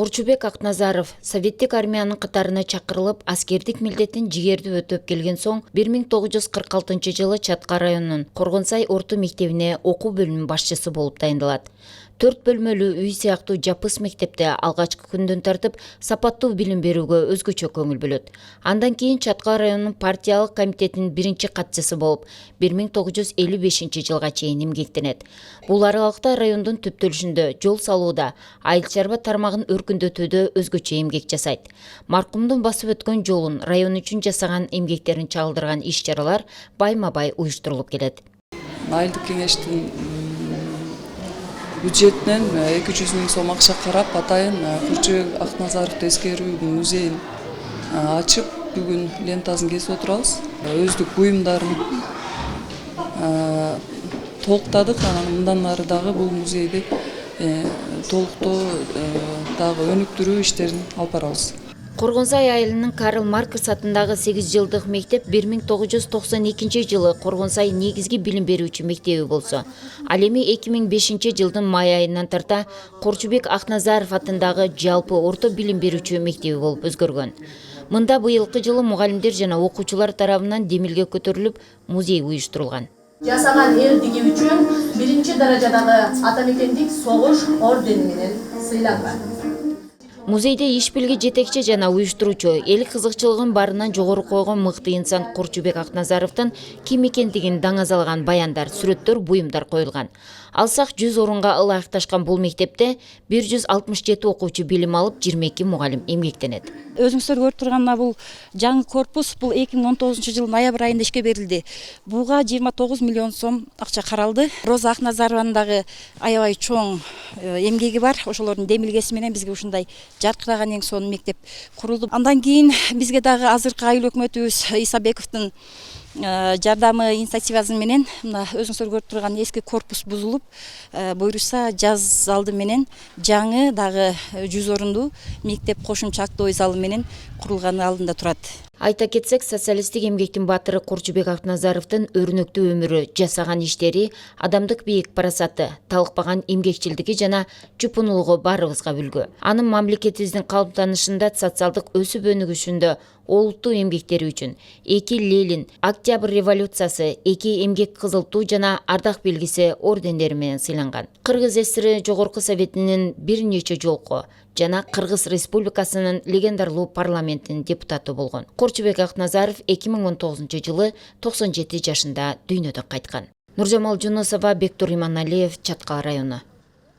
Курчубек Акназаров советтик армиянын катарына чакырылып, аскердик милдетин жигердүү өтөп келген соң 1946-жылы Чатка районунун Коргонсай орто мектебине окуу бөлүмүнүн башчысы болуп дайындалат. 4 бөлмөлүү үй сыяктуу жапыс мектепте алгачкы күндөн тартып сапаттуу билим берүүгө өзгөчө көңүл бөлөт. Андан кийин Чатка районунун партиялык комитетинин биринчи катчысы болуп 1955-жылга чейин эмгектенет. Бул аралыкта райондун түптөлүшүндө жол салууда, айыл чарба тармагын өркүндөтүүдө өзгөчө эмгек жасайт. Маркумдун басып өткөн жолун, район үчүн жасаган эмгектерин чагылдырган иш-чаралар байма-бай уюштурулуп келет. Айылдык кеңештин бюджетинен 200 000 сом акча карап, атайын Курчубек Акназаровду эскерүү музейин ачып, бүгүн лентасын кесип отурабыз. Өздүк буюмдарын толуктадык. Мындан ары дагы бул музейди толуктоо дагы өнүктүрүү иштерин алып барабыз. Коргонсай айылынын Карл Маркс атындагы 8 жылдык мектеп 1992-жылы Коргонсай негизги билим берүүчү мектеби болсо, ал эми 2005-жылдын май айынан тарта Курчубек Акназаров атындагы жалпы орто билим берүүчү мектеби болуп өзгөргөн. Мында быйылкы жылы мугалимдер жана окуучулар тарабынан демилге көтөрүлүп, музей уюштурулган. Жасаган элдиги үчүн 1-даражадагы атамекендик согуш ордени менен сыйланган. Музейде иш билги жетекчи жана уюштуруучу, эл кызыкчылыгын барынан жогору койгон мыкты инсан Курчубек Акназаровдун ким экендигин даңазалган баяндар, сүрөттөр, буюмдар коюлган. Алсак 100 орунга ылайыкташкан бул мектепте 167 окуучу билим алып, 22 мугалим эмгектенет. Өзүңүздөр көрүп турган бул жаңы корпус бул 2019-жылы ноябрь айында ишке берилди. Буга 29 миллион сом акча каралды. Роза Акназарованын дагы аябай чоң эмгеги бар. Ошолордун демилгеси менен бизге ушундай жаркыраган эң сонун мектеп курулду. Андан кийин бизге дагы азыркы айыл өкмөтүбүз Исабековдун жардамы, инициативасы менен мына өзүңүздөр көрүп турган эски корпус бузулуп, буюрса жаз залды менен жаңы дагы 100 орундуу мектеп кошумча актовый залы менен курулганы алдында турат. Айта кетсек, социалисттик эмгектин баатыры Курчубек Акназаровдун өрнөктүү өмүрү, жасаган иштери, адамдык бийик парасаты, талыкпаган эмгекчилдиги жана чупунулугу баарыбызга үлгү. Анын мамлекетибиздин калыптанышында, социалдык өсүп өнүгүшүндө олуттуу эмгектери үчүн 2 Ленин, Октябрь революциясы, 2 эмгек кызыл туу жана ардак белгиси ордендери менен сыйланган. Кыргыз ССР Жогорку Советинин бир нече жолку жана Кыргыз Республикасынын легендарлуу парламентинин депутаты болгон. Курчубек Акназаров 2019-жылы 97 жашында дүйнөдөн кайткан. Нуржамал Жунусова, Бектур Иманалиев, Чаткал району.